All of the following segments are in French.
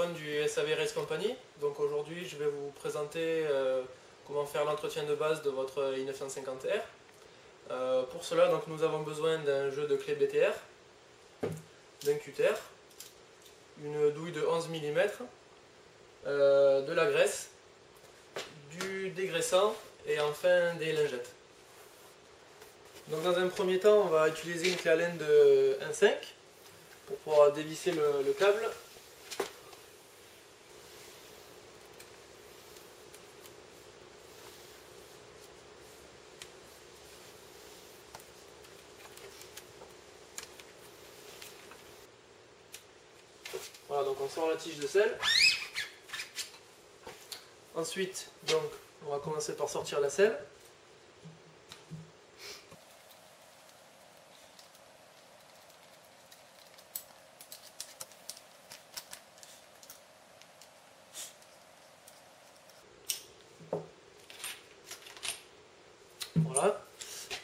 Antoine du SAV Race Company. Donc aujourd'hui je vais vous présenter comment faire l'entretien de base de votre i950R. Pour cela donc, nous avons besoin d'un jeu de clé BTR, d'un cutter, une douille de 11 mm, de la graisse, du dégraissant et enfin des lingettes. Donc dans un premier temps on va utiliser une clé Allen de 1.5 pour pouvoir dévisser le câble. Voilà, donc on sort la tige de sel. Ensuite, donc, on va commencer par sortir la selle. Voilà.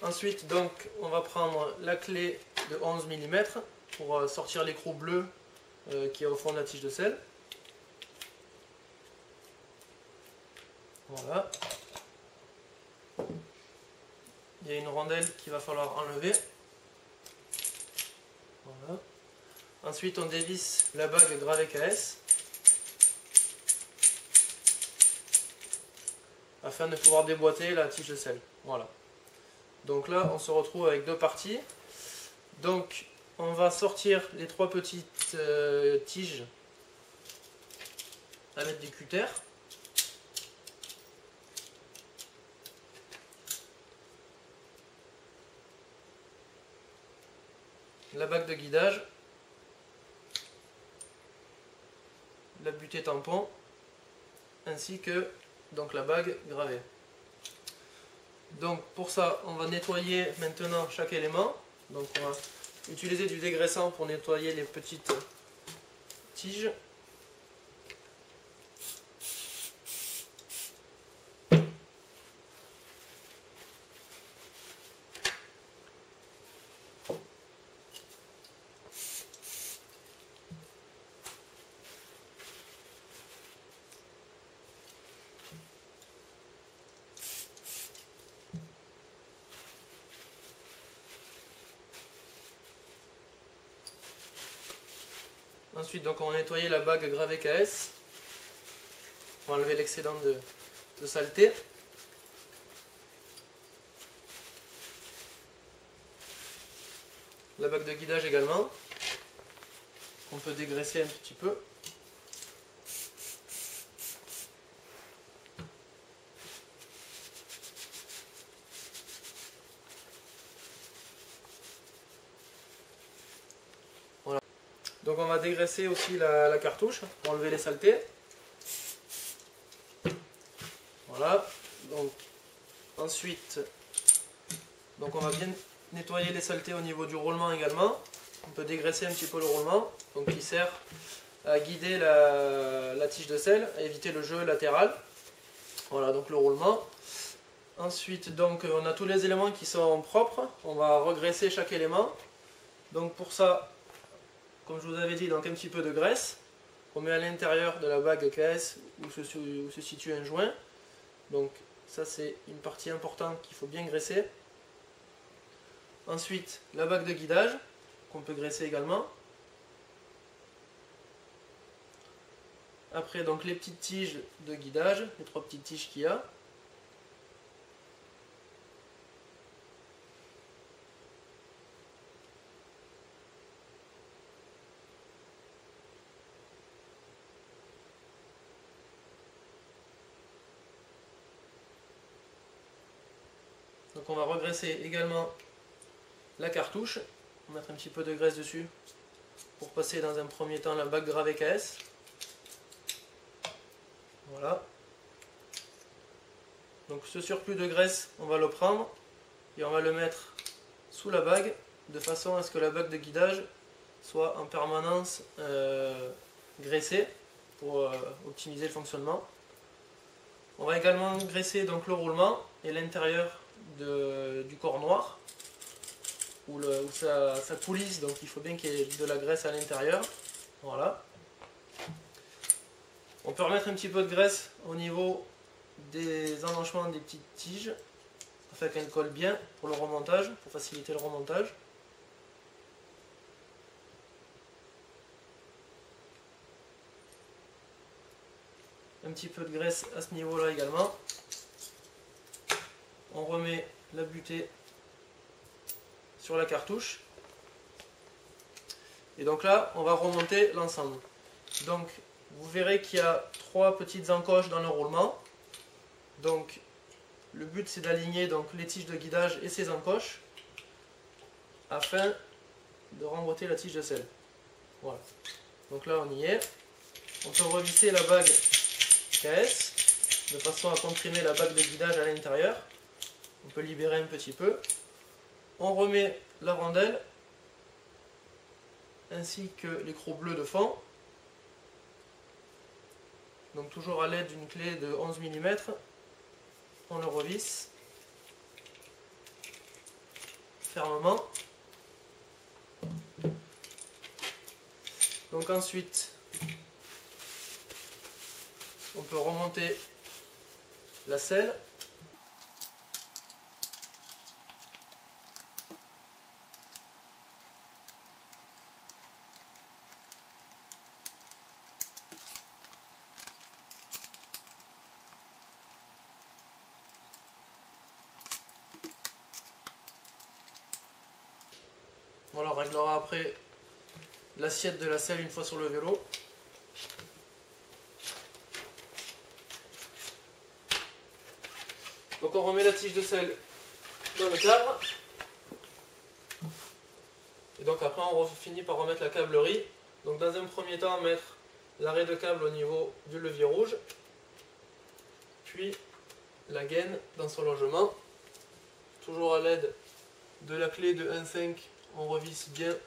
Ensuite, donc, on va prendre la clé de 11 mm pour sortir l'écrou bleu qui est au fond de la tige de sel. Voilà. Il y a une rondelle qu'il va falloir enlever. Voilà. Ensuite, on dévisse la bague gravée KS afin de pouvoir déboîter la tige de sel. Voilà. Donc là, on se retrouve avec deux parties. Donc, on va sortir les trois petites tiges à l'aide du cutter. La bague de guidage, la butée tampon, ainsi que donc la bague gravée. Donc pour ça, on va nettoyer maintenant chaque élément. Donc on va utiliser du dégraissant pour nettoyer les petites tiges. Ensuite, donc, on va nettoyer la bague gravée KS. On va enlever l'excédent de saleté. La bague de guidage également. On peut dégraisser un petit peu. Voilà. Donc on va dégraisser aussi la cartouche pour enlever les saletés. Voilà. Donc ensuite, donc on va bien nettoyer les saletés au niveau du roulement également. On peut dégraisser un petit peu le roulement, donc qui sert à guider la tige de sel, à éviter le jeu latéral. Voilà donc le roulement. Ensuite donc on a tous les éléments qui sont propres. On va regraisser chaque élément. Donc pour ça, comme je vous avais dit, donc un petit peu de graisse qu'on met à l'intérieur de la bague KS où se situe un joint. Donc ça c'est une partie importante qu'il faut bien graisser. Ensuite la bague de guidage qu'on peut graisser également. Après donc les petites tiges de guidage, les trois petites tiges qu'il y a. Donc on va regraisser également la cartouche, on va mettre un petit peu de graisse dessus pour passer dans un premier temps la bague gravée KS. Voilà. Donc ce surplus de graisse, on va le prendre et on va le mettre sous la bague de façon à ce que la bague de guidage soit en permanence graissée pour optimiser le fonctionnement. On va également graisser donc le roulement et l'intérieur du corps noir où ça coulisse, donc il faut bien qu'il y ait de la graisse à l'intérieur. Voilà. On peut remettre un petit peu de graisse au niveau des emmanchements des petites tiges, afin qu'elles collent bien pour le remontage, pour faciliter le remontage. Un petit peu de graisse à ce niveau-là également. On remet la butée sur la cartouche. Et donc là, on va remonter l'ensemble. Donc, vous verrez qu'il y a 3 petites encoches dans le roulement. Donc, le but c'est d'aligner donc les tiges de guidage et ces encoches afin de remboîter la tige de selle. Voilà. Donc là, on y est. On peut revisser la bague KS de façon à comprimer la bague de guidage à l'intérieur. On peut libérer un petit peu. On remet la rondelle ainsi que l'écrou bleu de fond. Donc toujours à l'aide d'une clé de 11 mm. On le revisse fermement. Donc ensuite, on peut remonter la selle. Voilà, on réglera après l'assiette de la selle une fois sur le vélo. Donc on remet la tige de selle dans le cadre. Et donc après on finit par remettre la câblerie. Donc dans un premier temps mettre l'arrêt de câble au niveau du levier rouge. Puis la gaine dans son logement. Toujours à l'aide de la clé de 1,5, on revisse bien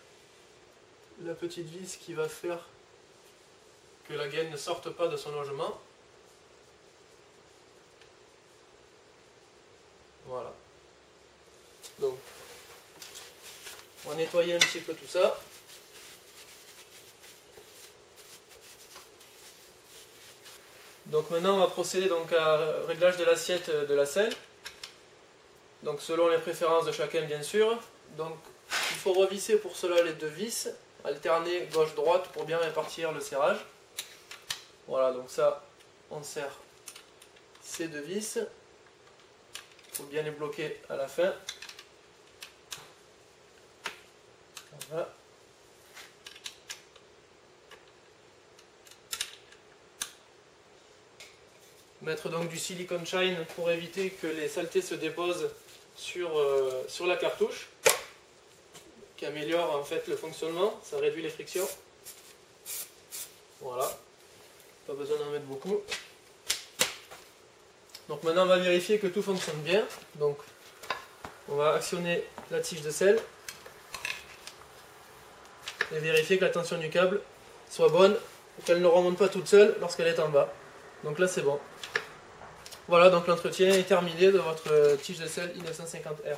la petite vis qui va faire que la gaine ne sorte pas de son logement. Voilà. Donc, on va nettoyer un petit peu tout ça. Donc maintenant on va procéder donc à réglage de l'assiette de la selle. Donc selon les préférences de chacun bien sûr. Donc il faut revisser pour cela les 2 vis, alterner gauche-droite pour bien répartir le serrage. Voilà, donc ça on serre ces 2 vis. Il faut bien les bloquer à la fin. Voilà. Mettre donc du silicone shine pour éviter que les saletés se déposent sur la cartouche, qui améliore en fait le fonctionnement, ça réduit les frictions. Voilà, pas besoin d'en mettre beaucoup. Donc maintenant on va vérifier que tout fonctionne bien. Donc on va actionner la tige de selle et vérifier que la tension du câble soit bonne et qu'elle ne remonte pas toute seule lorsqu'elle est en bas. Donc là c'est bon. Voilà, donc l'entretien est terminé de votre tige de selle i950R.